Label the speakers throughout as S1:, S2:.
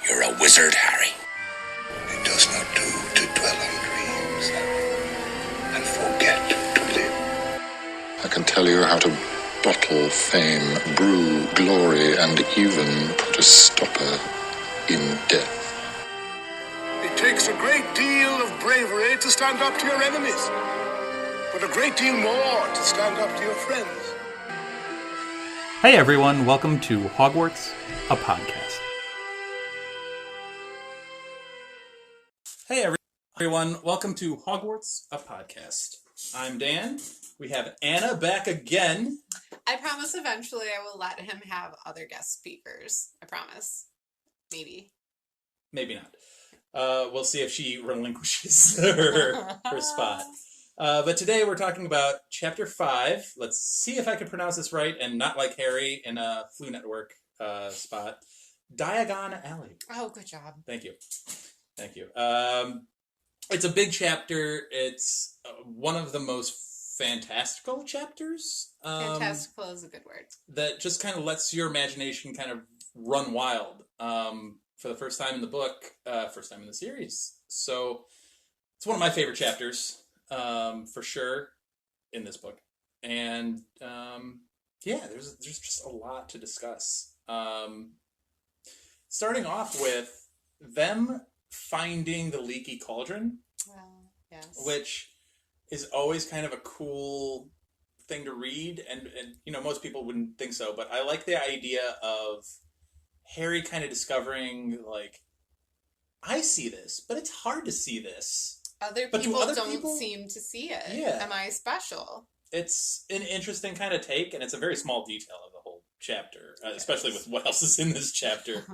S1: You're a wizard, Harry.
S2: It does not do to dwell on dreams and forget to live. I can tell you how to bottle fame, brew glory, and even put a stopper in death.
S3: It takes a great deal of bravery to stand up to your enemies, but a great deal more to stand up to your friends.
S4: Hey everyone, welcome to Hogwarts, a podcast. Hey everyone, welcome to Hogwarts, a podcast. I'm Dan. We have Anna back again.
S5: I promise eventually I will let him have other guest speakers. I promise. Maybe.
S4: Maybe not. We'll see if she relinquishes her spot. But today we're talking about Chapter 5. Let's see if I can pronounce this right and not like Harry in a Flu Network spot. Diagon Alley.
S5: Oh, good job.
S4: Thank you. Thank you. It's a big chapter. It's one of the most fantastical chapters.
S5: Fantastical is a good word.
S4: That just kind of lets your imagination kind of run wild for the first time in the book, first time in the series. So it's one of my favorite chapters, for sure, in this book. And yeah, there's just a lot to discuss. Starting off with them finding the leaky cauldron,
S5: Yes.
S4: which is always kind of a cool thing to read, and you know, most people wouldn't think so, but I like the idea of Harry kind of discovering, like, I see this, but it's hard to see this.
S5: Other
S4: But do
S5: people
S4: other
S5: don't
S4: people-
S5: seem to see it.
S4: Yeah.
S5: Am I special?
S4: It's an interesting kind of take, and it's a very small detail of the whole chapter, especially with what else is in this chapter.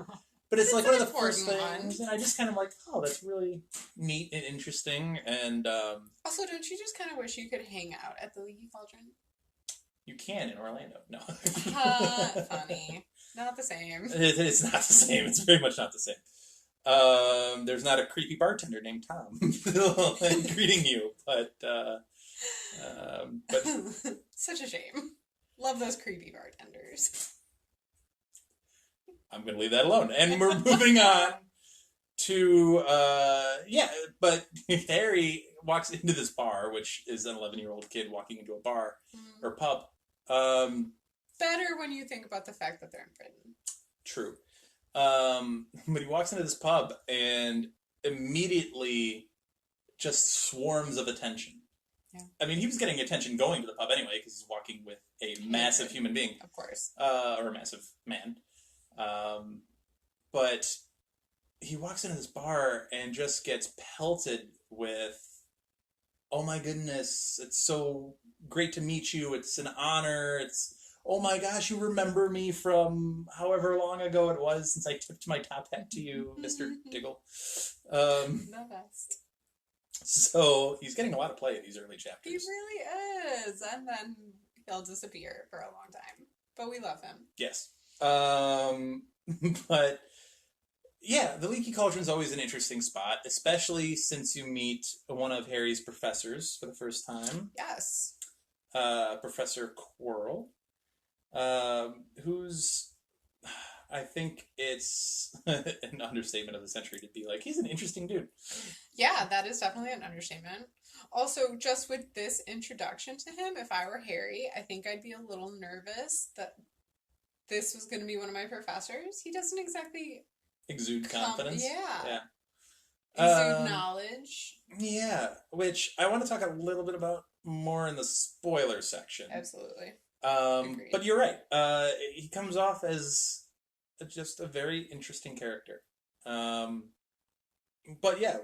S4: But it's like one of the first
S5: important
S4: things, and I just kind of like, oh, that's really neat and interesting, and
S5: Also, don't you just kind of wish you could hang out at the Leaky Cauldron?
S4: you can in Orlando. No.
S5: Funny. Not the same.
S4: It's not the same. It's very much not the same. There's not a creepy bartender named Tom greeting you, but
S5: Such a shame. Love those creepy bartenders.
S4: I'm going to leave that alone. And we're moving on to, but Harry walks into this bar, which is an 11-year-old kid walking into a bar or pub.
S5: Better when you think about the fact that they're in Britain.
S4: True. But he walks into this pub and immediately just swarms of attention.
S5: Yeah.
S4: I mean, he was getting attention going to the pub anyway because he's walking with a massive human being.
S5: Of course.
S4: Or a massive man. But he walks into this bar and just gets pelted with, oh my goodness, it's so great to meet you, it's an honor, it's, oh my gosh, you remember me from however long ago it was since I tipped my top hat to you, Mr. Diggle.
S5: The best.
S4: So he's getting a lot of play in these early chapters.
S5: He really is. And then he'll disappear for a long time. But we love him.
S4: Yes. But yeah, the Leaky Cauldron is always an interesting spot, especially since you meet one of Harry's professors for the first time.
S5: Yes.
S4: Professor Quirrell, who's, I think it's an understatement of the century to be like, he's an interesting dude.
S5: Yeah, that is definitely an understatement. Also, just with this introduction to him, if I were Harry, I think I'd be a little nervous that this was going to be one of my professors. He doesn't exactly
S4: Exude confidence.
S5: Yeah.
S4: Yeah.
S5: Exude knowledge.
S4: Yeah, which I want to talk a little bit about more in the spoiler section.
S5: Absolutely.
S4: But you're right. He comes off as just a very interesting character. But yeah,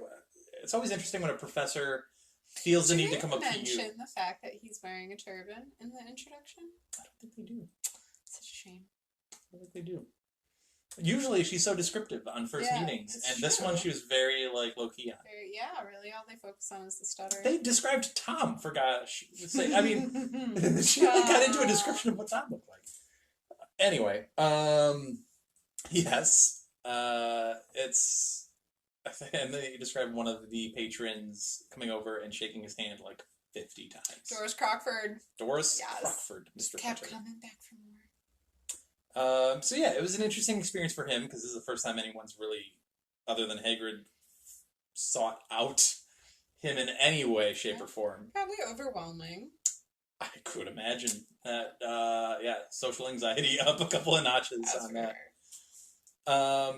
S4: it's always interesting when a professor feels the need to come up to you.
S5: Mention the fact that he's wearing a turban in the introduction?
S4: I don't think they do.
S5: Such a shame.
S4: I don't think they do. Usually she's so descriptive on first meetings,
S5: it's
S4: and this
S5: true.
S4: one she was very like low key on.
S5: Yeah, really all they focus on is the stutter.
S4: They described Tom for gosh sake. I mean, she like got into a description of what Tom looked like. Anyway, yes, it's, and they described one of the patrons coming over and shaking his hand like 50 times.
S5: Doris Crockford.
S4: Doris
S5: Yes.
S4: Crockford, Mr.
S5: Kept
S4: Potter.
S5: coming back for more.
S4: So yeah, it was an interesting experience for him because this is the first time anyone's really, other than Hagrid, sought out him in any way, shape, or form.
S5: Probably overwhelming.
S4: I could imagine that. Social anxiety up a couple of notches
S5: That's
S4: on
S5: fair.
S4: that.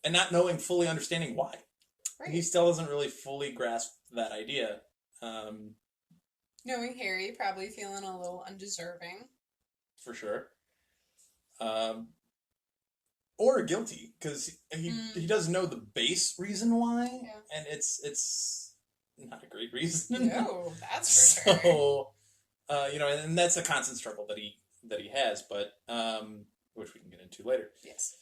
S4: And not knowing, fully understanding why.
S5: Right.
S4: He still doesn't really fully grasp that idea.
S5: Knowing Harry, probably feeling a little undeserving.
S4: For sure. Or guilty, because he does know the base reason why, and it's not a great reason.
S5: No, that's for sure.
S4: So, and that's a constant struggle that he has, but which we can get into later.
S5: Yes.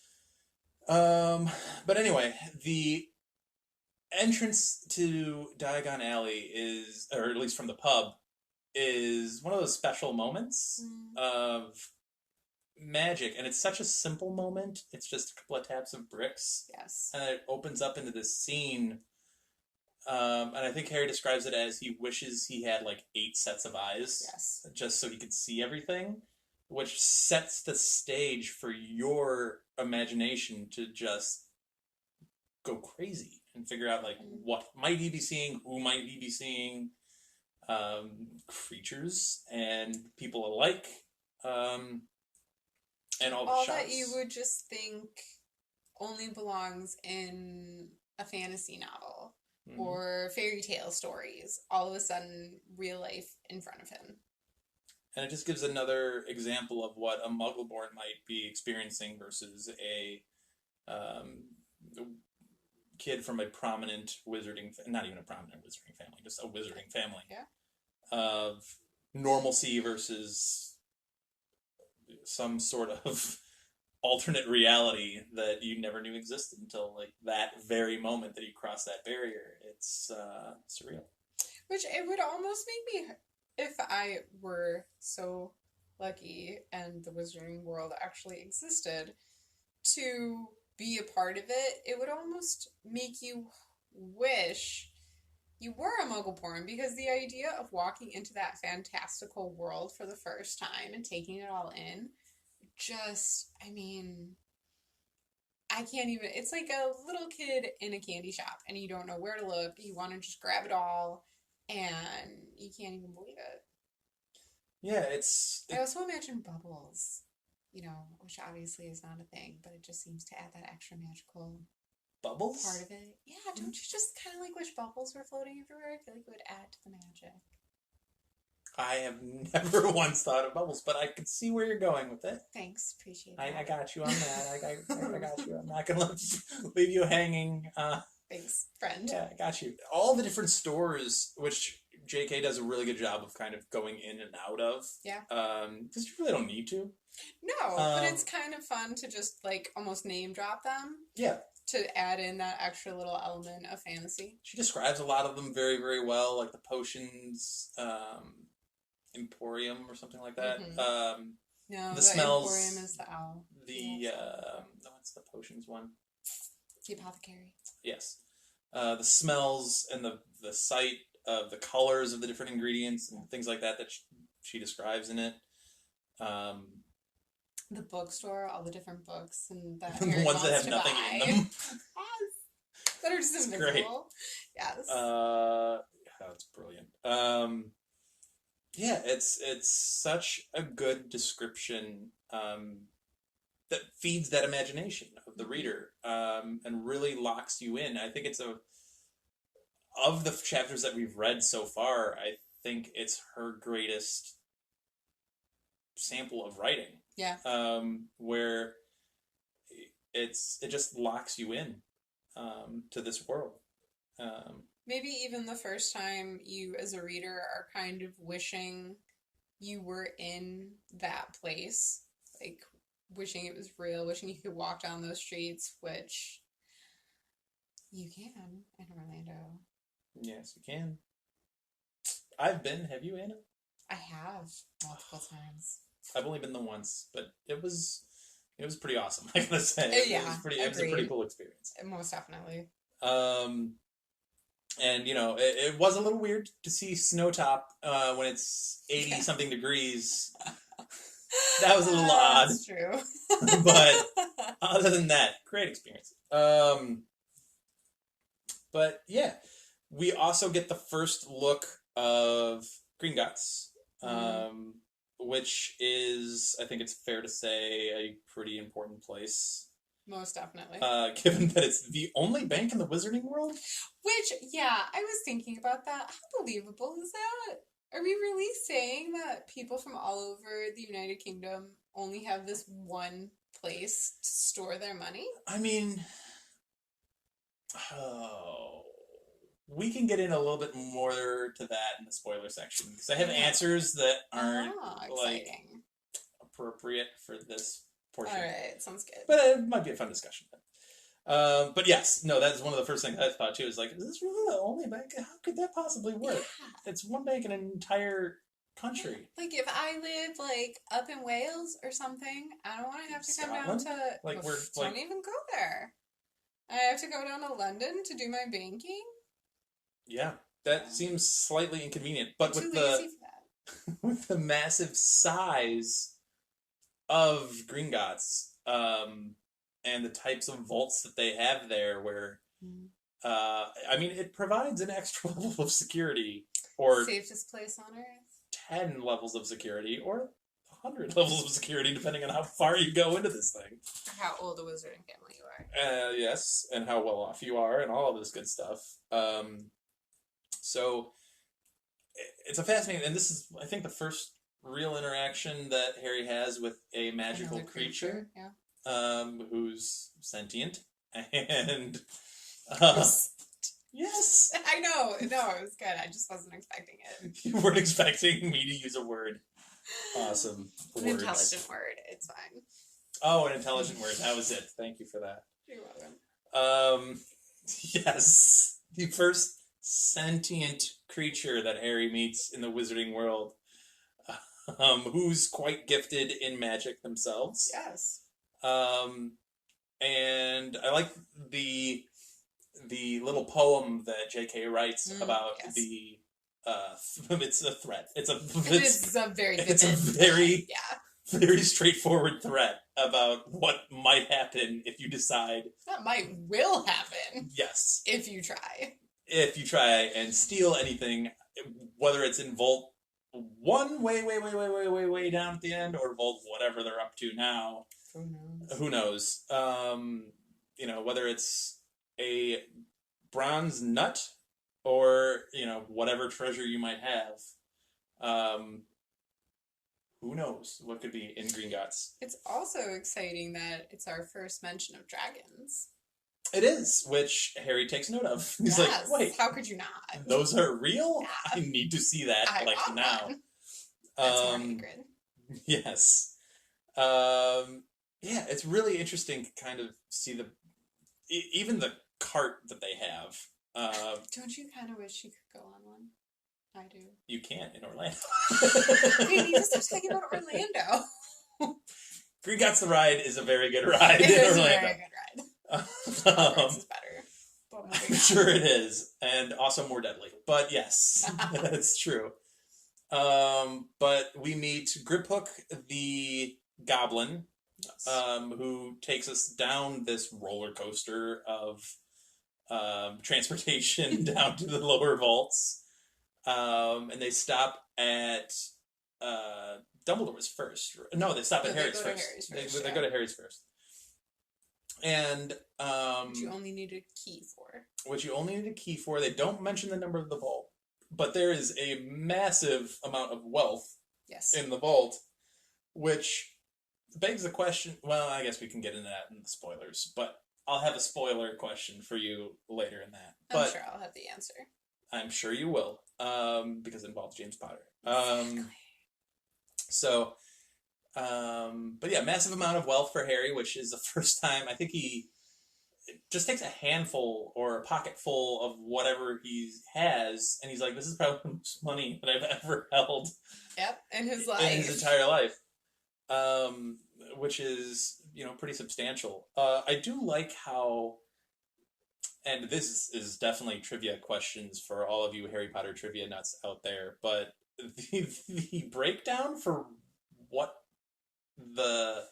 S4: But anyway, the entrance to Diagon Alley is, or at least from the pub, is one of those special moments of magic, and it's such a simple moment. It's just a couple of taps of bricks.
S5: Yes.
S4: And it opens up into this scene. And I think Harry describes it as he wishes he had like 8 sets of eyes.
S5: Yes.
S4: Just so he could see everything, which sets the stage for your imagination to just go crazy and figure out like what might he be seeing, who might he be seeing, creatures and people alike, and all the shots.
S5: That you would just think only belongs in a fantasy novel or fairy tale stories. All of a sudden, real life in front of him.
S4: And it just gives another example of what a Muggleborn might be experiencing versus a kid from a prominent wizarding, not even a prominent wizarding family, just a wizarding family.
S5: Yeah.
S4: Of normalcy versus some sort of alternate reality that you never knew existed until like that very moment that you cross that barrier. It's surreal.
S5: Which it would almost make me, if I were so lucky and the wizarding world actually existed, to be a part of it, it would almost make you wish you were a Muggleborn, because the idea of walking into that fantastical world for the first time and taking it all in, just, I mean, I can't even, it's like a little kid in a candy shop and you don't know where to look, you want to just grab it all, and you can't even believe it.
S4: Yeah,
S5: I also imagine bubbles, which obviously is not a thing, but it just seems to add that extra magical
S4: bubbles
S5: part of it. Yeah, don't you just kind of like wish bubbles were floating everywhere? I feel like it would add to the magic.
S4: I have never once thought of bubbles, but I could see where you're going with it.
S5: Thanks, appreciate it.
S4: I got you on that. I got you. I'm not gonna leave you hanging.
S5: Thanks, friend.
S4: Yeah, I got you. All the different stores, which JK does a really good job of kind of going in and out of.
S5: Yeah.
S4: Because you really don't need to.
S5: No, but it's kind of fun to just like almost name drop them.
S4: Yeah.
S5: To add in that extra little element of fantasy.
S4: She describes a lot of them very, very well, like the potions emporium or something like that.
S5: Mm-hmm. No, the
S4: smells,
S5: emporium is the owl.
S4: What's the potions one?
S5: The apothecary.
S4: Yes. The smells and the sight of the colors of the different ingredients and things like that she describes in it.
S5: The bookstore, all the different books, and that
S4: the ones that have nothing in them.
S5: That are just invisible.
S4: Great.
S5: Yes.
S4: That's brilliant. Yeah, it's such a good description that feeds that imagination of the reader and really locks you in. I think it's of the chapters that we've read so far, I think it's her greatest sample of writing.
S5: Yeah.
S4: Where it just locks you in to this world.
S5: Maybe even the first time you as a reader are kind of wishing you were in that place, like wishing it was real, wishing you could walk down those streets, which you can in Orlando.
S4: Yes, you can. I've been. Have you, Anna?
S5: I have multiple times.
S4: I've only been the once, but it was pretty awesome. I gotta say,
S5: yeah,
S4: it was a pretty cool experience.
S5: Most definitely.
S4: And it was a little weird to see Snowtop when it's 80 something degrees. That was a little odd.
S5: That's true.
S4: But other than that, great experience. But yeah, we also get the first look of Gringotts, which is, I think it's fair to say, a pretty important place.
S5: Most definitely.
S4: Given that it's the only bank in the Wizarding world?
S5: Which, yeah, I was thinking about that. How believable is that? Are we really saying that people from all over the United Kingdom only have this one place to store their money?
S4: I mean, we can get in a little bit more to that in the spoiler section, because I have answers that aren't
S5: exciting.
S4: Appropriate for this portion.
S5: All right, sounds good.
S4: But it might be a fun discussion. But yes, no, that's one of the first things I thought too. Is like, is this really the only bank? How could that possibly work? Yeah. It's one bank in an entire country.
S5: Like if I live like up in Wales or something, I don't want to have to
S4: Scotland?
S5: come down to.
S4: Like
S5: don't even go there. I have to go down to London to do my banking.
S4: Yeah, that seems slightly inconvenient. But
S5: I'm too lazy for that.
S4: With the massive size of Gringotts, and the types of vaults that they have there, where I mean, it provides an extra level of security, or
S5: safest place on earth,
S4: 10 levels of security, or 100 levels of security, depending on how far you go into this thing.
S5: Or how old a wizarding family you are.
S4: Yes, and how well off you are, and all of this good stuff. So it's a fascinating, and this is, I think, the first real interaction that Harry has with a magical creature.
S5: Yeah.
S4: Who's sentient, and yes,
S5: I know, no, it was good. I just wasn't expecting it.
S4: You weren't expecting me to use a word. Awesome.
S5: An intelligent word. It's fine.
S4: Oh, an intelligent word. That was it. Thank you for that.
S5: You're welcome.
S4: Yes, the first sentient creature that Harry meets in the Wizarding world, who's quite gifted in magic themselves.
S5: Yes.
S4: And I like the little poem that J.K. writes about the it's a threat. It's a
S5: very vivid.
S4: It's a very very straightforward threat about what might happen if you decide.
S5: That will happen.
S4: Yes.
S5: If you try.
S4: If you try and steal anything, whether it's in Vault 1 way down at the end, or Vault whatever they're up to now. Who knows? You know, whether it's a bronze nut or, you know, whatever treasure you might have. Who knows what could be in Gringotts?
S5: It's also exciting that it's our first mention of dragons.
S4: It is, which Harry takes note of. He's like, wait.
S5: How could you not?
S4: Those are real?
S5: Yeah.
S4: I need to see that,
S5: I want
S4: now.
S5: One. That's more Ingrid.
S4: Yes. Yeah, it's really interesting to kind of see even the cart that they have.
S5: Don't you kind of wish you could go on one? I do.
S4: You can't in Orlando.
S5: We need to start talking about Orlando.
S4: Gringotts the Ride is a very good ride
S5: in
S4: Orlando.
S5: A very good ride. Is better.
S4: I'm sure it is, and also more deadly. But yes, that's true. But we meet Griphook the Goblin, who takes us down this roller coaster of transportation down to the lower vaults. And they stop at Dumbledore's first. No, they stop at Harry's first. They go to Harry's first. And
S5: which you only need a key for.
S4: They don't mention the number of the vault, but there is a massive amount of wealth in the vault, which begs the question. Well, I guess we can get into that in the spoilers, but I'll have a spoiler question for you later in that.
S5: I'm sure I'll have the answer.
S4: I'm sure you will, because it involves James Potter.
S5: Exactly.
S4: So, but yeah, massive amount of wealth for Harry, which is the first time. I think he just takes a handful or a pocket full of whatever he has, and he's like, this is probably the most money that I've ever held.
S5: Yep, in his life.
S4: In his entire life. Which is, pretty substantial. I do like how, and this is definitely trivia questions for all of you Harry Potter trivia nuts out there, but the breakdown for what the,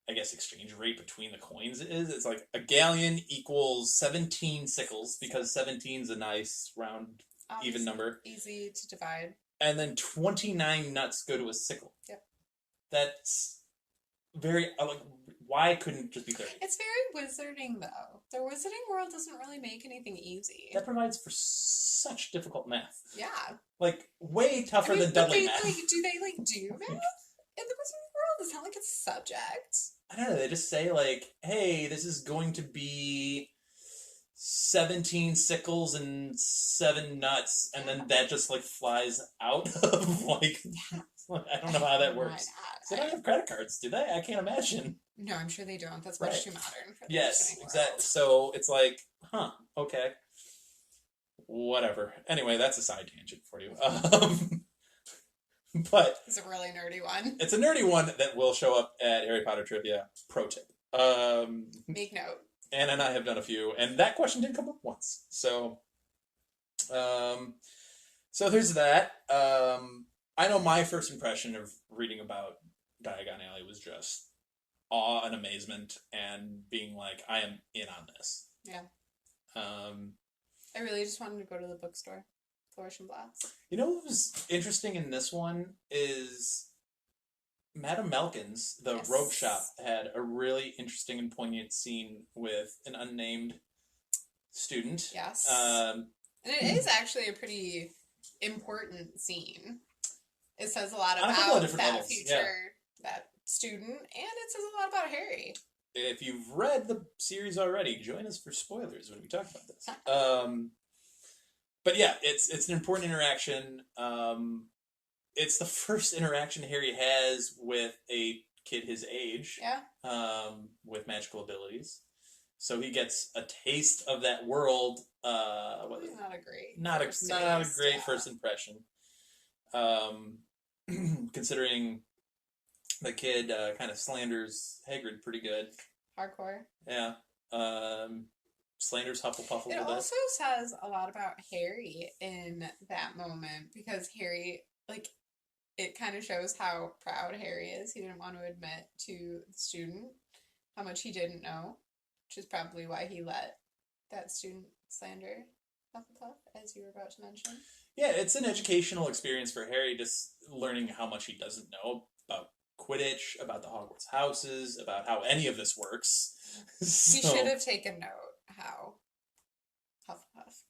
S4: I guess, exchange rate between the coins is. It's like a galleon equals 17 sickles, because 17 is a nice round, even number.
S5: Easy to divide.
S4: And then 29 nuts go to a sickle.
S5: Yep.
S4: That's very, like, why couldn't it just be 30?
S5: It's very wizarding, though. The wizarding world doesn't really make anything easy.
S4: That provides for such difficult math.
S5: Yeah.
S4: Like, way tougher than Dudley math.
S5: Do they do math in the wizarding world? It's not like it's subject.
S4: I don't know, they just say, like, hey, this is going to be 17 sickles and 7 nuts, and then that just, like, flies out of, like, I don't know how that works. They don't have credit cards, do they? I can't imagine.
S5: No, I'm sure they don't. That's much too modern for the
S4: Yes,
S5: wizarding
S4: exactly.
S5: world.
S4: So it's like, okay. Whatever. Anyway, that's a side tangent for you. But
S5: it's a really nerdy one.
S4: It's a nerdy one that will show up at Harry Potter Trivia. Pro tip.
S5: Make note.
S4: Anna and I have done a few, and that question didn't come up once. So, so there's that. I know my first impression of reading about Diagon Alley was just awe and amazement, and being like, I am in on this.
S5: Yeah. I really just wanted to go to the bookstore. Flourish and Blast.
S4: You know what was interesting in this one is Madame Malkin's, the robe shop, had a really interesting and poignant scene with an unnamed student.
S5: Yes. And it is actually a pretty important scene. It says a lot about that future, that student, and it says a lot about Harry.
S4: If you've read the series already, join us for spoilers when we talk about this. But yeah, it's an important interaction. It's the first interaction Harry has with a kid his age.
S5: Yeah.
S4: With magical abilities. So he gets a taste of that world.
S5: Not a great
S4: first impression. Considering the kid kind of slanders Hagrid pretty good.
S5: Hardcore.
S4: Yeah. Slanders Hufflepuff a little bit.
S5: It also says a lot about Harry in that moment, because Harry, like, it kind of shows how proud Harry is. He didn't want to admit to the student how much he didn't know, which is probably why he let that student slander Hufflepuff, as you were about to mention.
S4: Yeah, it's an educational experience for Harry, just learning how much he doesn't know about Quidditch, about the Hogwarts houses, about how any of this works.
S5: He should have taken note how Hufflepuff.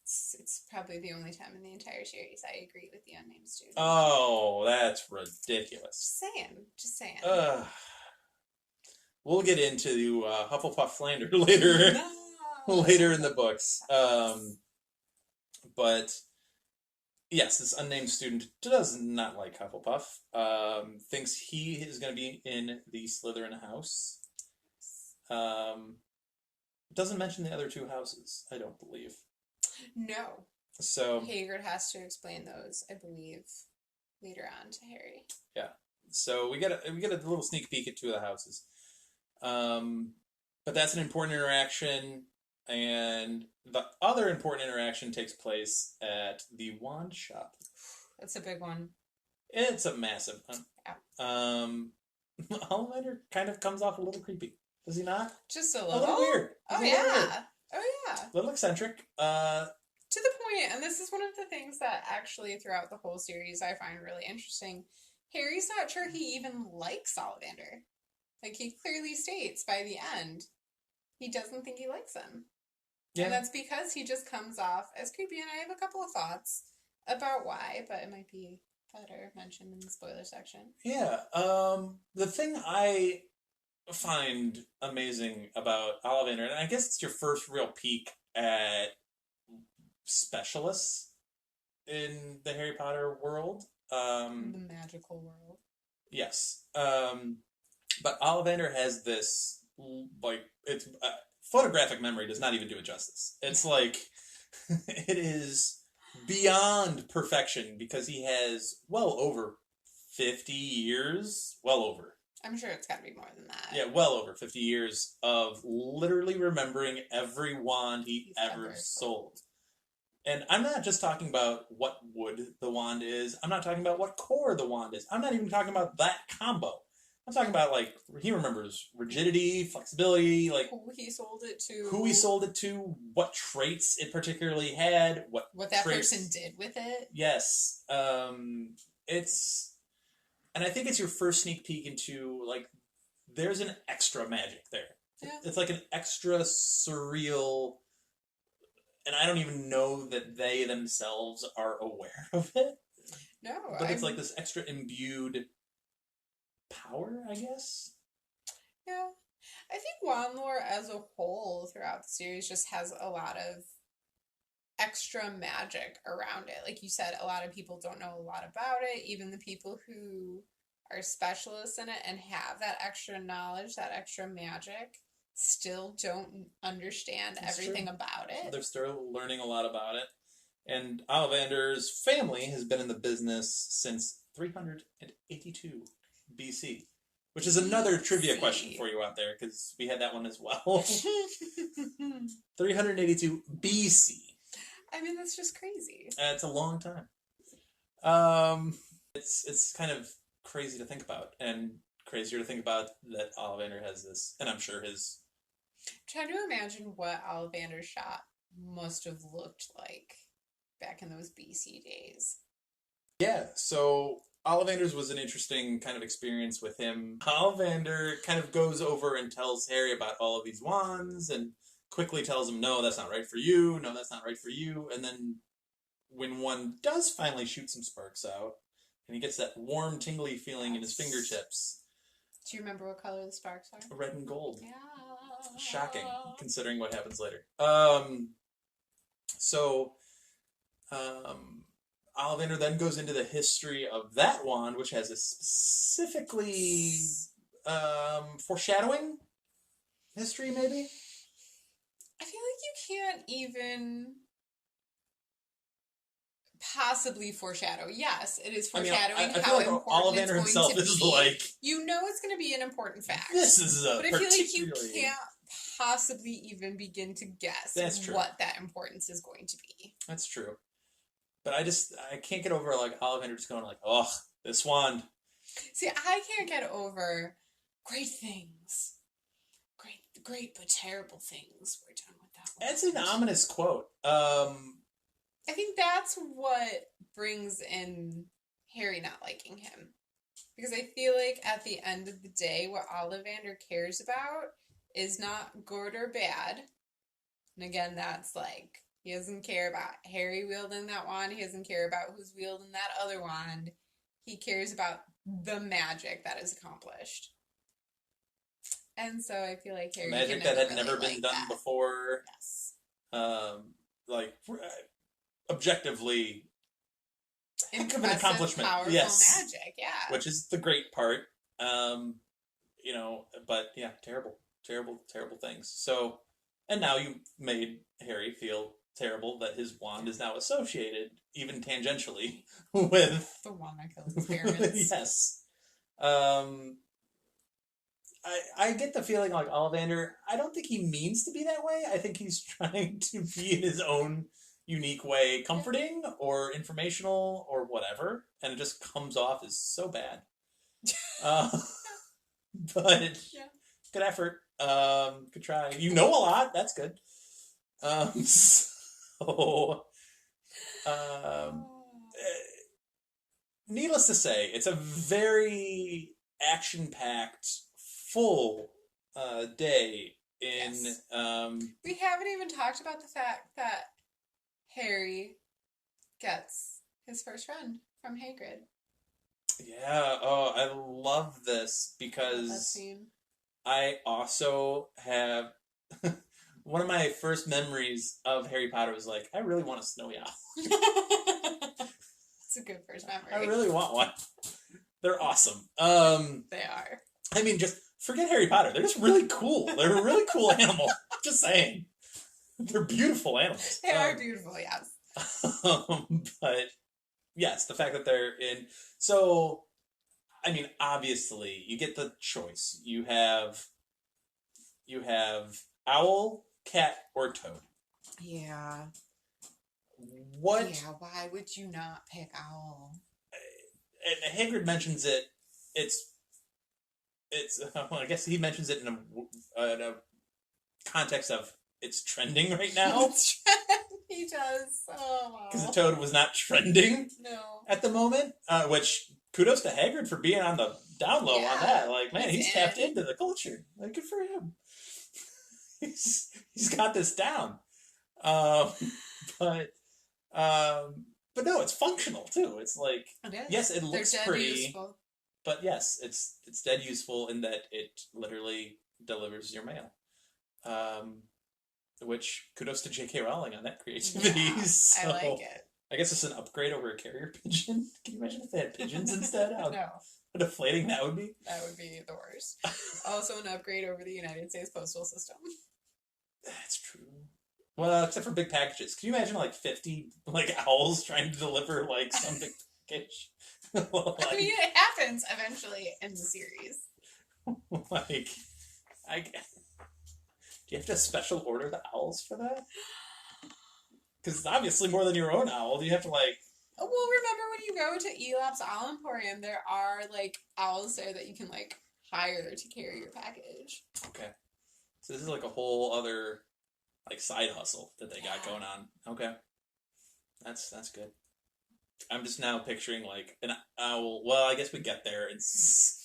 S5: It's probably the only time in the entire series I agree with the unnamed student.
S4: Oh, that's ridiculous.
S5: Just saying.
S4: We'll get into Hufflepuff slander later. Later in the books. But yes, this unnamed student does not like Hufflepuff. Thinks he is going to be in the Slytherin house. Doesn't mention the other 2 houses, I don't believe.
S5: No.
S4: So
S5: Hagrid has to explain those, I believe, later on to Harry.
S4: Yeah. So we get a little sneak peek at 2 of the houses. But that's an important interaction, and the other important interaction takes place at the wand shop.
S5: That's a big one.
S4: It's a massive one.
S5: Yeah.
S4: Ollivander kind of comes off a little creepy. Does he not?
S5: Just a little.
S4: A little weird.
S5: Oh, yeah.
S4: A little eccentric.
S5: To the point, and this is one of the things that actually throughout the whole series I find really interesting. Harry's not sure he even likes Ollivander. Like, he clearly states by the end, he doesn't think he likes him. Yeah. And that's because he just comes off as creepy, and I have a couple of thoughts about why, but it might be better mentioned in the spoiler section.
S4: Yeah. The thing I find amazing about Ollivander, and I guess it's your first real peek at specialists in the Harry Potter world.
S5: The magical world.
S4: Yes. But Ollivander has this, like, it's photographic memory does not even do it justice. It's like, it is beyond perfection, because he has well over 50 years, well over.
S5: I'm sure it's got to be more than that.
S4: Yeah, well over 50 years of literally remembering every wand he ever sold. And I'm not just talking about what wood the wand is. I'm not talking about what core the wand is. I'm not even talking about that combo. I'm talking about, like, he remembers rigidity, flexibility, like
S5: Who he sold it to.
S4: who he sold it to, what traits it particularly had, what
S5: that
S4: traits,
S5: person did with it.
S4: Yes. It's, and I think it's your first sneak peek into, like, there's an extra magic there.
S5: Yeah.
S4: It's like an extra surreal, and I don't even know that they themselves are aware of it.
S5: No.
S4: But it's like this extra imbued power, I guess.
S5: Yeah. I think wand lore as a whole throughout the series just has a lot of extra magic around it. Like you said, a lot of people don't know a lot about it. Even the people who are specialists in it and have that extra knowledge, that extra magic, still don't understand everything about it.
S4: They're still learning a lot about it. And Ollivander's family has been in the business since 382 BC, which is another trivia question for you out there, because we had that one as well. 382 BC.
S5: I mean, that's just crazy.
S4: It's a long time. It's kind of crazy to think about, and crazier to think about that Ollivander has this, and I'm sure his...
S5: I'm trying to imagine what Ollivander's shop must have looked like back in those BC days.
S4: Yeah, so Ollivander's was an interesting kind of experience with him. Ollivander kind of goes over and tells Harry about all of these wands, and quickly tells him, no, that's not right for you, no, that's not right for you, and then when one does finally shoot some sparks out, and he gets that warm, tingly feeling in his fingertips.
S5: Do you remember what color the sparks are?
S4: Red and gold.
S5: Yeah.
S4: Shocking, considering what happens later. Ollivander then goes into the history of that wand, which has a specifically foreshadowing history, maybe?
S5: I feel like you can't even possibly foreshadow. Yes, it is foreshadowing
S4: I
S5: how
S4: feel like
S5: important
S4: Ollivander
S5: it's going
S4: himself
S5: to
S4: is
S5: be.
S4: like,
S5: you know it's going to be an important fact.
S4: This is a
S5: But I feel like you
S4: particularly...
S5: can't possibly even begin to guess what that importance is going to be.
S4: That's true. But I can't get over, like, Ollivander just going like, oh, this wand.
S5: See, I can't get over great things. Great but terrible things were done with that one.
S4: That's an ominous quote.
S5: I think that's what brings in Harry not liking him. Because I feel like at the end of the day, what Ollivander cares about is not good or bad. And again, that's like, he doesn't care about Harry wielding that wand. He doesn't care about who's wielding that other wand. He cares about the magic that is accomplished. And so I feel like Harry
S4: magic that had never been done before.
S5: Yes.
S4: Like, objectively,
S5: Impressive,
S4: an accomplishment.
S5: Powerful magic, yeah.
S4: Which is the great part. But yeah, terrible things. So, and now you made Harry feel terrible that his wand is now associated, even tangentially, with
S5: the wand that killed his parents.
S4: Yes. I get the feeling like Ollivander, I don't think he means to be that way. I think he's trying to be in his own unique way, comforting or informational or whatever, and it just comes off as so bad. But good effort. Good try. You know a lot. That's good. Needless to say, it's a very action-packed, full day in...
S5: Yes. We haven't even talked about the fact that Harry gets his first friend from Hagrid.
S4: Yeah, I love this because I also have... One of my first memories of Harry Potter was like, I really want a snowy owl.
S5: It's a good first memory.
S4: I really want one. They're awesome.
S5: They are.
S4: I mean, just forget Harry Potter. They're just really cool. They're a really cool animal. Just saying. They're beautiful animals.
S5: They are beautiful, yes.
S4: But, yes, the fact that they're in... So, I mean, obviously, you get the choice. You have owl, cat, or toad.
S5: Yeah.
S4: what...
S5: Yeah, why would you not pick Owl?
S4: And Hagrid mentions it. It's well, I guess he mentions it in a context of it's trending right now.
S5: He does. Oh, wow.
S4: Because the toad was not trending at the moment. Which, kudos to Hagrid for being on the down low on that. Like, man, he's tapped into the culture. Like, good for him. He's got this down. But no, it's functional too. It's like, yes, it looks pretty, useful. But yes, it's dead useful in that it literally delivers your mail. Which, kudos to J.K. Rowling on that creativity.
S5: Yeah,
S4: so,
S5: I like it.
S4: I guess it's an upgrade over a carrier pigeon. Can you imagine if they had pigeons instead? How deflating that would be? That would be
S5: the worst. Also an upgrade over the United States postal system.
S4: That's true. Well, except for big packages. Can you imagine 50 owls trying to deliver some big package?
S5: I mean, it happens eventually in the series.
S4: Do you have to special order the owls for that? Because it's obviously more than your own owl. Do you have to
S5: Well, remember when you go to Elop's Owl Emporium, there are owls there that you can hire to carry your package.
S4: Okay, so this is a whole other side hustle that they got going on. Okay, that's good. I'm just now picturing an owl. Well, I guess we get there. It's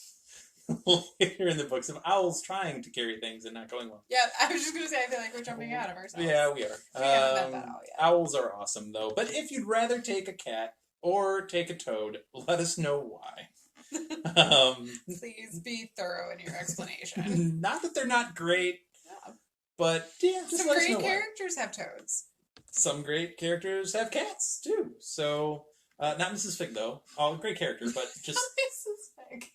S4: later in the books of owls trying to carry things and not going well.
S5: Yeah, I was just going to say, I feel like we're jumping out of ourselves.
S4: Yeah, we are.
S5: We haven't met that owl yet.
S4: Owls are awesome, though. But if you'd rather take a cat or take a toad, let us know why.
S5: Please be thorough in your explanation.
S4: Not that they're not great, but yeah, just
S5: some
S4: let us know
S5: great characters have toads.
S4: Some great characters have cats, too. So, not Mrs. Fig, though. All great characters, but just...
S5: Mrs. Fig.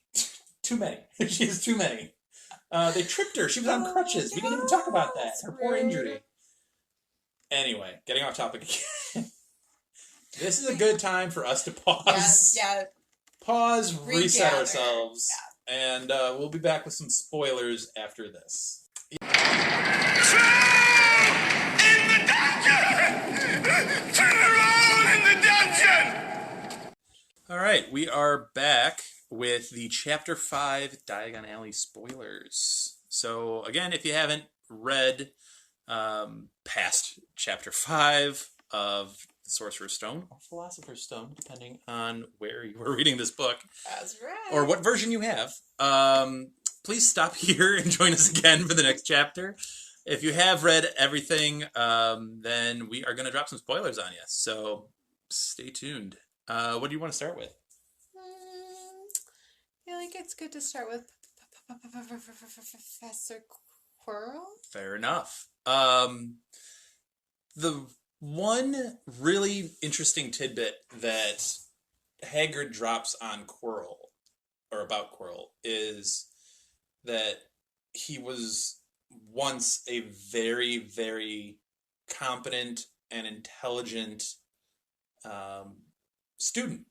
S4: Too many. She has too many. They tripped her. She was on crutches. We didn't even talk about that. Her poor injury. Anyway, getting off topic again. This is a good time for us to pause.
S5: Yeah.
S4: Pause, reset ourselves, and we'll be back with some spoilers after this.
S3: In the dungeon! Turn around in the dungeon!
S4: All right, we are back with the Chapter 5 Diagon Alley spoilers. So, again, if you haven't read past Chapter 5 of the Sorcerer's Stone, or Philosopher's Stone, depending on where you were reading this book.
S5: That's right.
S4: Or what version you have, please stop here and join us again for the next chapter. If you have read everything, then we are going to drop some spoilers on you. So, stay tuned. What do you want to start with?
S5: I feel like it's good to start with Professor Quirrell.
S4: Fair enough. The one really interesting tidbit that Hagrid drops on Quirrell, or about Quirrell, is that he was once a very, very competent and intelligent student.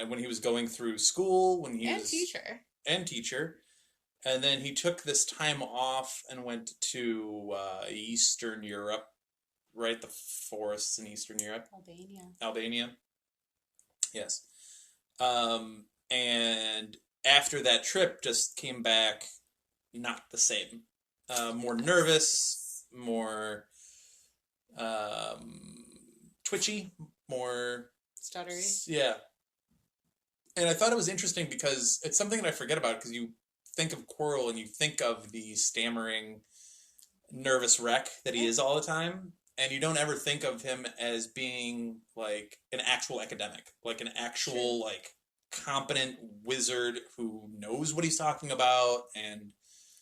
S4: When he was going through school, teacher, and then he took this time off and went to Eastern Europe, right? The forests in Eastern Europe. Albania. Yes. And after that trip, just came back not the same. More nervous, more twitchy, more
S5: stuttery.
S4: Yeah. And I thought it was interesting because it's something that I forget about, because you think of Quirrell and you think of the stammering, nervous wreck that he is all the time, and you don't ever think of him as being an actual academic, an actual competent wizard who knows what he's talking about, and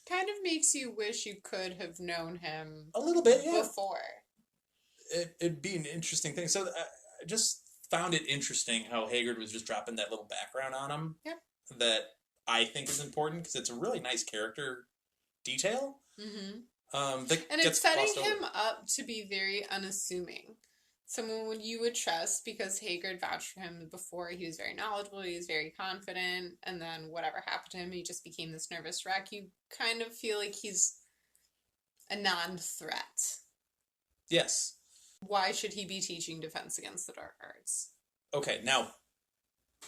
S5: kind of makes you wish you could have known him
S4: a little bit
S5: before.
S4: It'd be an interesting thing. So I just found it interesting how Hagrid was just dropping that little background on him.
S5: Yep.
S4: That I think is important, because it's a really nice character detail. Mm-hmm.
S5: And it's setting him up to be very unassuming. Someone you would trust, because Hagrid vouched for him before. He was very knowledgeable, he was very confident, and then whatever happened to him, he just became this nervous wreck. You kind of feel like he's a non-threat.
S4: Yes.
S5: Why should he be teaching Defense Against the Dark Arts?
S4: Okay, now,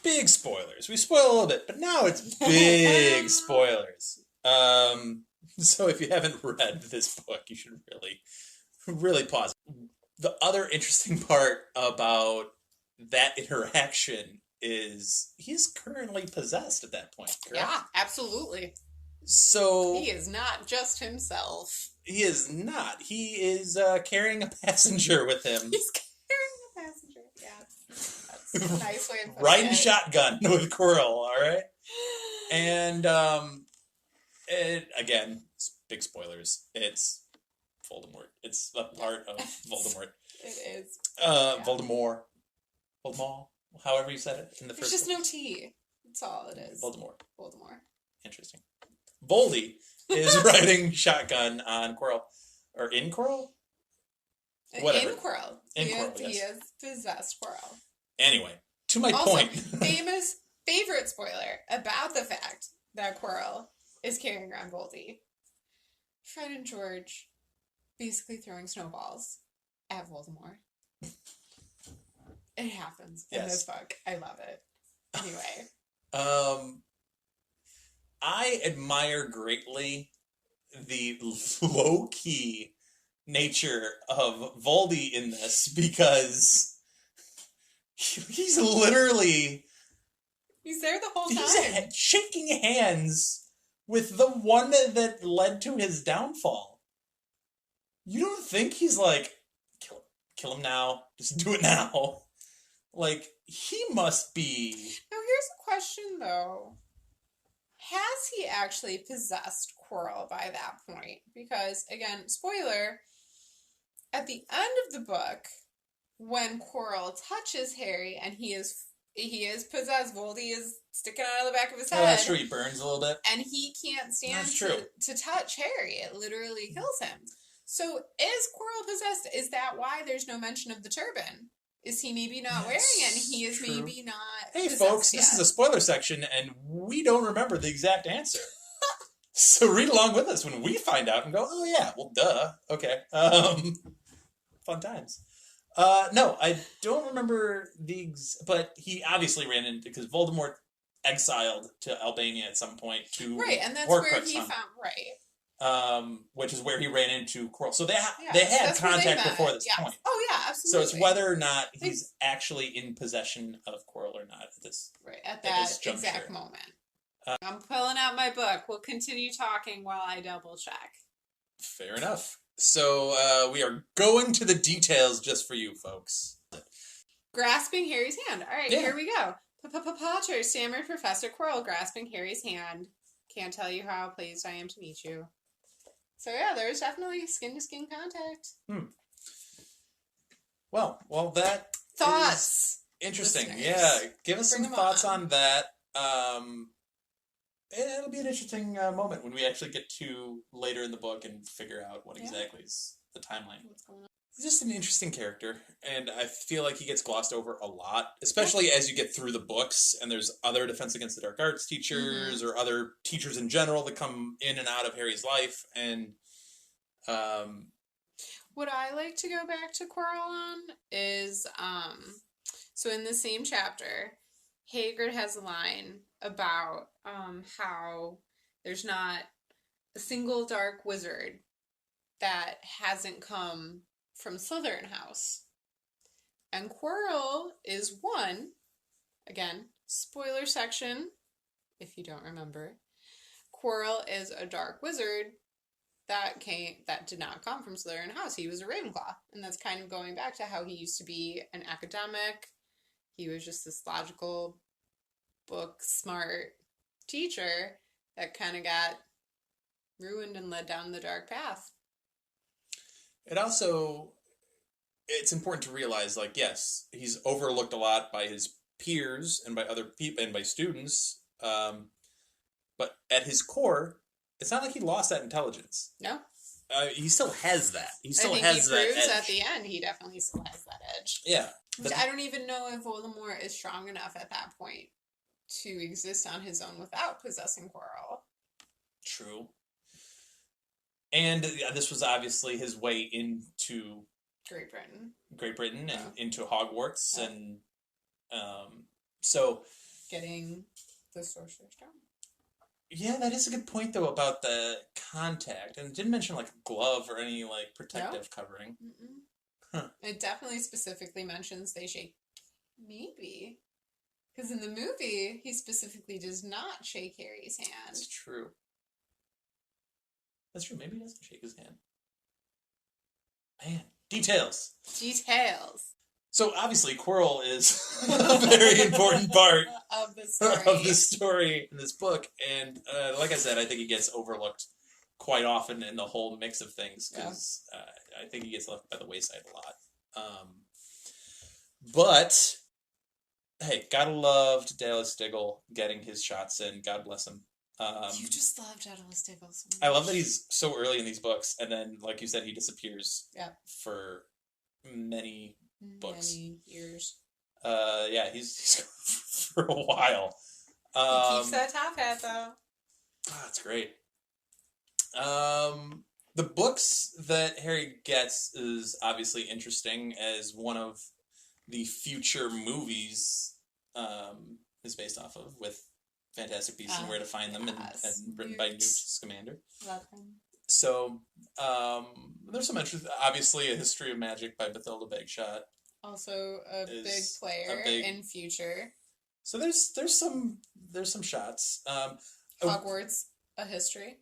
S4: big spoilers. We spoil a little bit, but now it's big spoilers. So if you haven't read this book, you should really pause. The other interesting part about that interaction is he's currently possessed at that point, correct?
S5: Yeah, absolutely.
S4: So
S5: he is not just himself.
S4: He is not. He is carrying a passenger with him.
S5: He's carrying a passenger. Yeah, that's a nice way of putting
S4: riding
S5: it.
S4: shotgun with Quirrell. All right, and again, big spoilers. It's Voldemort. It's a part of Voldemort.
S5: It is.
S4: Voldemort. However you said it in the
S5: There's
S4: first.
S5: just no T. That's all it is.
S4: Voldemort.
S5: Interesting.
S4: Voldy is riding shotgun on Quirrell. Or in Quirrell? Whatever.
S5: In Quirrell. He
S4: Yes.
S5: is possessed Quirrell.
S4: Anyway, to my
S5: Also,
S4: point.
S5: famous favorite spoiler about the fact that Quirrell is carrying around Voldy. Fred and George basically throwing snowballs at Voldemort. It happens in this book. I love it. Anyway.
S4: I admire greatly the low-key nature of Voldy in this because he's literally...
S5: He's there the whole time.
S4: He's shaking hands with the one that led to his downfall. You don't think he's like, kill him now, just do it now. Like, he must be...
S5: Now, here's a question, though. Has he actually possessed Quirrell by that point? Because, again, spoiler, at the end of the book, when Quirrell touches Harry and he is possessed, Voldy is sticking out of the back of his head.
S4: Oh, that's true, he burns a little bit.
S5: And he can't stand to touch Harry. It literally kills him. So, is Quirrell possessed? Is that why there's no mention of the turban? Is he maybe not wearing it, and he is maybe not...
S4: Hey, folks, this is a spoiler section, and we don't remember the exact answer. So read along with us when we find out and go, oh yeah, well, duh. Okay. Fun times. No, I don't remember but he obviously ran into... Because Voldemort exiled to Albania at some point to...
S5: Right, and that's
S4: Horcrux
S5: where he
S4: hunt.
S5: found... Right.
S4: Which is where he ran into Quirrell. So they had contact before this point.
S5: Oh yeah, absolutely.
S4: So it's whether or not he's actually in possession of Quirrell or not
S5: at that exact moment. I'm pulling out my book. We'll continue talking while I double check.
S4: Fair enough. So we are going to the details just for you folks.
S5: Grasping Harry's hand. All right, here we go. Potter stammered Professor Quirrell, grasping Harry's hand. Can't tell you how pleased I am to meet you. So yeah, there's definitely skin-to-skin contact. Well,
S4: that
S5: thoughts.
S4: Interesting.
S5: Listeners.
S4: Yeah, give us some thoughts on that. It'll be an interesting moment when we actually get to later in the book and figure out what exactly is the timeline.
S5: What's going on?
S4: He's just an interesting character, and I feel like he gets glossed over a lot, especially as you get through the books, and there's other Defense Against the Dark Arts teachers, or other teachers in general that come in and out of Harry's life, and...
S5: What I like to go back to Quirrell on is, so in the same chapter, Hagrid has a line about how there's not a single dark wizard that hasn't come from Slytherin House. And Quirrell is one. Again, spoiler section, if you don't remember. Quirrell is a dark wizard that did not come from Slytherin House. He was a Ravenclaw. And that's kind of going back to how he used to be an academic. He was just this logical, book-smart teacher that kind of got ruined and led down the dark path.
S4: It's important to realize, like, yes, he's overlooked a lot by his peers and by other people and by students, but at his core, it's not like he lost that intelligence.
S5: No.
S4: He still has that. He still
S5: has
S4: that edge.
S5: He proves at the end he definitely still has that edge.
S4: Yeah.
S5: I don't even know if Voldemort is strong enough at that point to exist on his own without possessing Quirrell.
S4: True. And this was obviously his way into
S5: Great Britain
S4: and into Hogwarts, and so
S5: getting the Sorcerer's Stone.
S4: Yeah, that is a good point though about the contact, and it didn't mention like a glove or any like protective covering.
S5: Huh. It definitely specifically mentions they shake. Maybe. Because in the movie, he specifically does not shake Harry's hand.
S4: That's true. That's true. Maybe he doesn't shake his hand. Man, details. So obviously, Quirrell is a very important part
S5: of the
S4: story in this book, and like I said, I think he gets overlooked quite often in the whole mix of things because I think he gets left by the wayside a lot. But hey, gotta love Dallas Diggle getting his shots in. God bless him.
S5: You just love Dallas Diggle so much.
S4: I love that he's so early in these books, and then, like you said, he disappears for many books.
S5: Many years.
S4: Yeah, he's for a while.
S5: He keeps that top hat, though.
S4: Oh, that's great. The books that Harry gets is obviously interesting, as one of the future movies is based off of, with Fantastic Beasts and Where to Find Them, and written by Newt Scamander.
S5: Love him.
S4: So, there's some interest. Obviously, A History of Magic by Bathilda Bagshot.
S5: Also a big player in future.
S4: So there's some shots.
S5: Hogwarts, A History.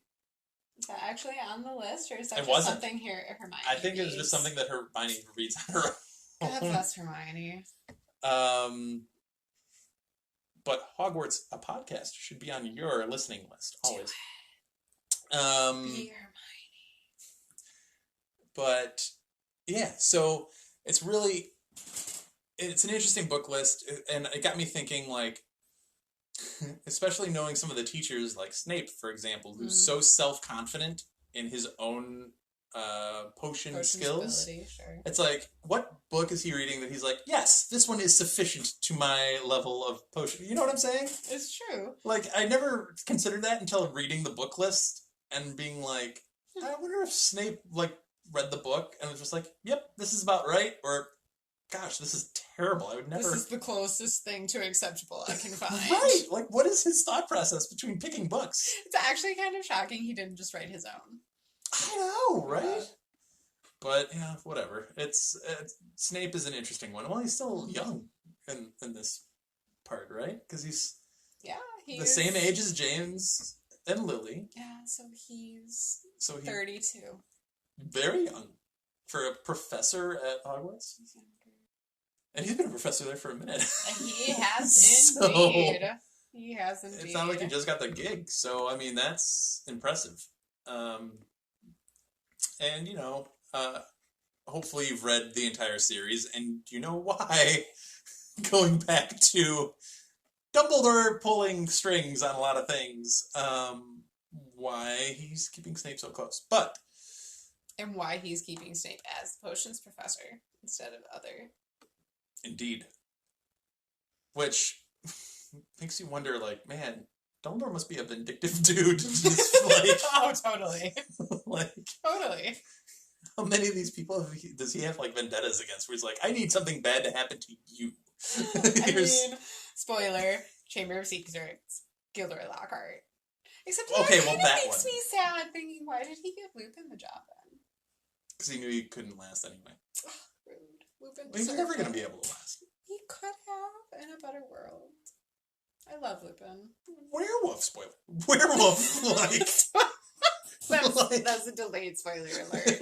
S5: Is that actually on the list, or is that
S4: just
S5: something here Hermione
S4: I think it's just something that Hermione reads on her own.
S5: God bless Hermione.
S4: But Hogwarts, a podcast, should be on your listening list always.
S5: Be Hermione.
S4: But yeah, so it's an interesting book list, and it got me thinking, like, especially knowing some of the teachers, like Snape, for example, who's so self-confident in his own potion skills.
S5: Sure.
S4: It's like, what book is he reading that he's like, yes, this one is sufficient to my level of potion? You know what I'm saying?
S5: It's true.
S4: Like, I never considered that until reading the book list and being like, I wonder if Snape, like, read the book and was just like, yep, this is about right, or gosh, this is terrible. I would never... This
S5: is the closest thing to acceptable I can find.
S4: Right! Like, what is his thought process between picking books?
S5: It's actually kind of shocking he didn't just write his own.
S4: I know, right? But, yeah, whatever. Snape is an interesting one. Well, he's still young in this part, right? Because he's the same age as James and Lily.
S5: Yeah, so he's 32.
S4: Very young. For a professor at Hogwarts. And he's been a professor there for a minute.
S5: He has indeed. He has indeed.
S4: It's not like he just got the gig. So, I mean, that's impressive. And, hopefully you've read the entire series, and you know why, going back to Dumbledore pulling strings on a lot of things, why he's keeping Snape so close.
S5: And why he's keeping Snape as the potions professor instead of other.
S4: Indeed. Which makes you wonder, like, man, Dumbledore must be a vindictive dude.
S5: Oh, totally. Totally.
S4: How many of these people does he have, like, vendettas against, where he's like, I need something bad to happen to you?
S5: I mean, spoiler, Chamber of Secrets, Gilderoy Lockhart. Except that makes me sad, thinking, why did he give Lupin the job then?
S4: Because he knew he couldn't last anyway.
S5: Rude. Lupin
S4: he's never going to be able to last.
S5: He could have in a better world. I love Lupin.
S4: Werewolf, spoiler. Werewolf, like...
S5: That's a delayed spoiler alert.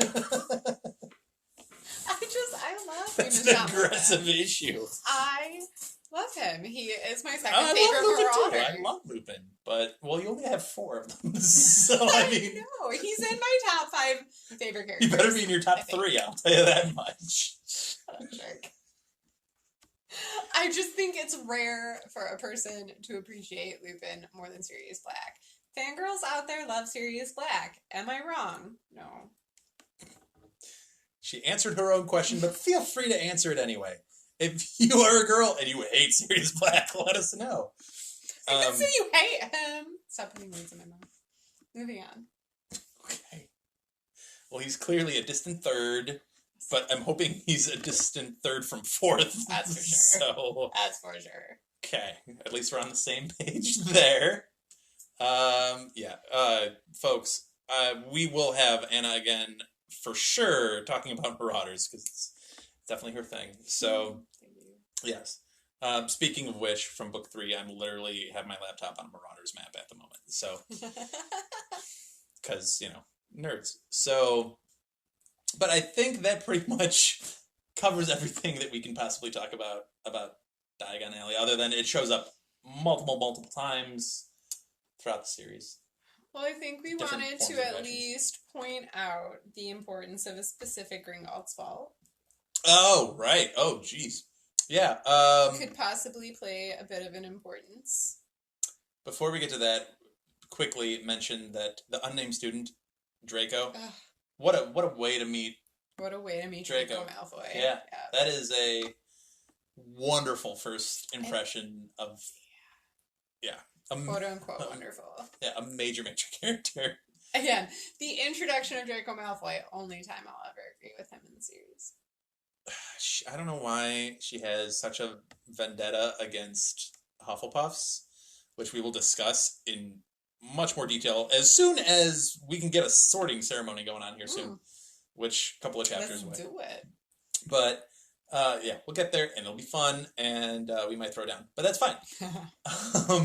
S5: I love him.
S4: That's an aggressive issue.
S5: I love him. He is my second favorite Marauder.
S4: I love Lupin, but, well, you only have 4 of them. So, I mean...
S5: know. He's in my top 5 favorite characters.
S4: He better be in your top 3, I'll tell you that much.
S5: Jerk. I just think it's rare for a person to appreciate Lupin more than Sirius Black. Fangirls out there love Sirius Black. Am I wrong? No.
S4: She answered her own question, but feel free to answer it anyway. If you are a girl and you hate Sirius Black, let us know.
S5: I didn't say you hate him. Stop putting words in my mouth. Moving on.
S4: Okay. Well, he's clearly a distant third but I'm hoping he's a distant third from fourth.
S5: That's for sure.
S4: So
S5: That's for sure.
S4: okay, at least we're on the same page there. Folks, we will have Anna again for sure talking about Marauders because it's definitely her thing. So yes. Speaking of which, from book 3, I'm literally have my laptop on a Marauders map at the moment. So, because, nerds. So, but I think that pretty much covers everything that we can possibly talk about Diagon Alley, other than it shows up multiple times throughout the series.
S5: Well, I think we
S4: Different
S5: wanted
S4: forms
S5: to
S4: of
S5: at
S4: actions.
S5: least point out the importance of a specific Gringotts vault.
S4: Oh, right. Oh, jeez. Yeah.
S5: Could possibly play a bit of an importance.
S4: Before we get to that, quickly mention that the unnamed student, Draco,
S5: Ugh.
S4: what a way to meet.
S5: What a way to meet
S4: Draco.
S5: Draco Malfoy.
S4: Yeah, that is a wonderful first impression of,
S5: Quote unquote wonderful.
S4: Yeah, a major character.
S5: Again, the introduction of Draco Malfoy, only time I'll ever agree with him in the series.
S4: I don't know why she has such a vendetta against Hufflepuffs, which we will discuss in much more detail as soon as we can get a sorting ceremony going on here soon, which a couple of chapters away.
S5: Let's do it.
S4: But we'll get there and it'll be fun and we might throw down, but that's fine.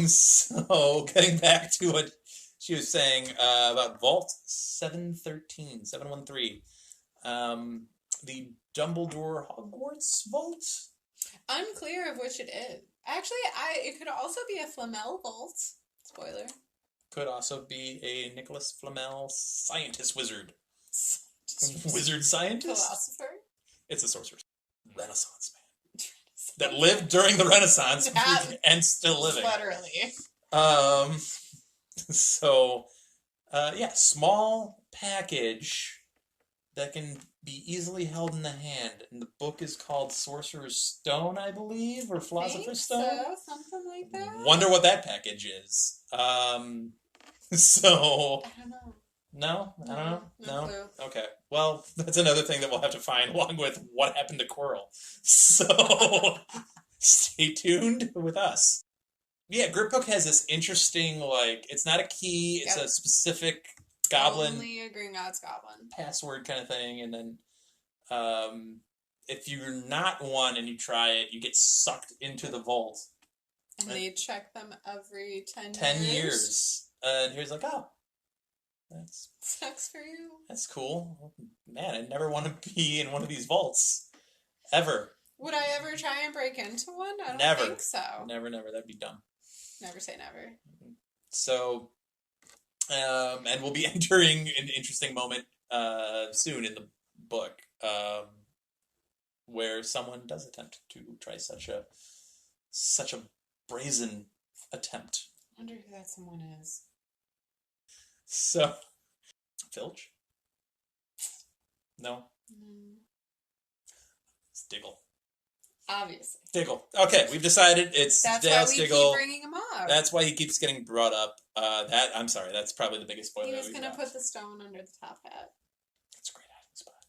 S4: So getting back to what she was saying about Vault 713, the Dumbledore Hogwarts Vault?
S5: Unclear of which it is. Actually, it could also be a Flamel Vault. Spoiler.
S4: Could also be a Nicholas Flamel scientist wizard. Wizard scientist?
S5: Philosopher?
S4: It's a sorcerer. Renaissance man. That lived during the Renaissance and still living.
S5: Literally.
S4: Small package that can be easily held in the hand. And the book is called Sorcerer's Stone, I believe, or Philosopher's Stone.
S5: So, something like that.
S4: Wonder what that package is.
S5: I don't know.
S4: No? I don't know?
S5: No clue.
S4: Okay. Well, that's another thing that we'll have to find along with what happened to Quirrell. So, stay tuned with us. Yeah, Grip Book has this interesting, it's not a key, it's a specific goblin.
S5: Only a Gringotts goblin.
S4: Password kind of thing, and then if you're not one and you try it, you get sucked into the vault.
S5: And they check them every 10
S4: years. And here's that's...
S5: Sucks for you.
S4: That's cool. Man, I never want to be in one of these vaults. Ever.
S5: Would I ever try and break into one? I don't think so.
S4: Never. That'd be dumb.
S5: Never say never.
S4: So, and we'll be entering an interesting moment soon in the book where someone does attempt to try such a brazen attempt.
S5: I wonder who that someone is.
S4: So, Filch? No? It's Diggle.
S5: Obviously.
S4: Diggle. Okay, we've decided it's
S5: That's
S4: Dale
S5: why we
S4: Diggle.
S5: keep bringing him up.
S4: That's why he keeps getting brought up. I'm sorry, that's probably the biggest spoiler.
S5: He was
S4: we've
S5: going to
S4: got.
S5: put the stone under the top hat.
S4: That's a great hiding spot.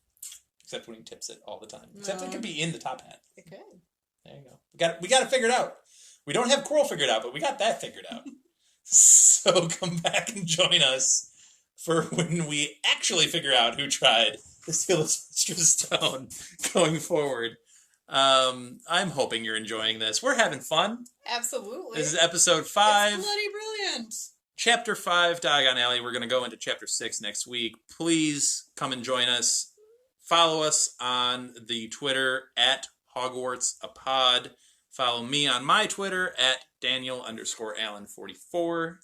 S4: Except when he tips it all the time. Except it could be in the top hat.
S5: It could.
S4: There you go. We got it figured out. We don't have Quirrell figured out, but we got that figured out. So come back and join us for when we actually figure out who tried to steal the Sorcerer's Stone going forward. I'm hoping you're enjoying this. We're having fun.
S5: Absolutely.
S4: This is episode 5.
S5: It's bloody brilliant.
S4: Chapter 5, Diagon Alley. We're going to go into Chapter 6 next week. Please come and join us. Follow us on the Twitter at HogwartsApod. Follow me on my Twitter at Daniel_Allen44.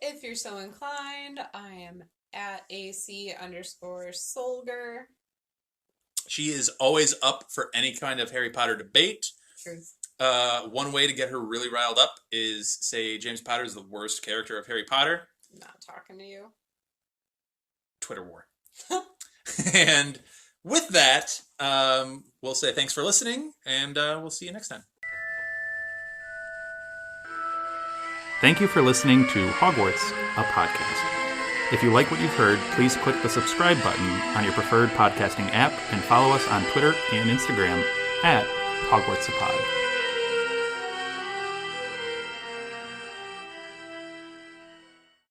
S5: If you're so inclined, I am at AC_Solger.
S4: She is always up for any kind of Harry Potter debate.
S5: Truth.
S4: One way to get her really riled up is say James Potter is the worst character of Harry Potter.
S5: Not talking to you.
S4: Twitter war. And with that, we'll say thanks for listening, and we'll see you next time. Thank you for listening to Hogwarts, a podcast.
S1: If you like what you've heard, please click the subscribe button on your preferred podcasting app and follow us on Twitter and Instagram at Hogwarts a Pod.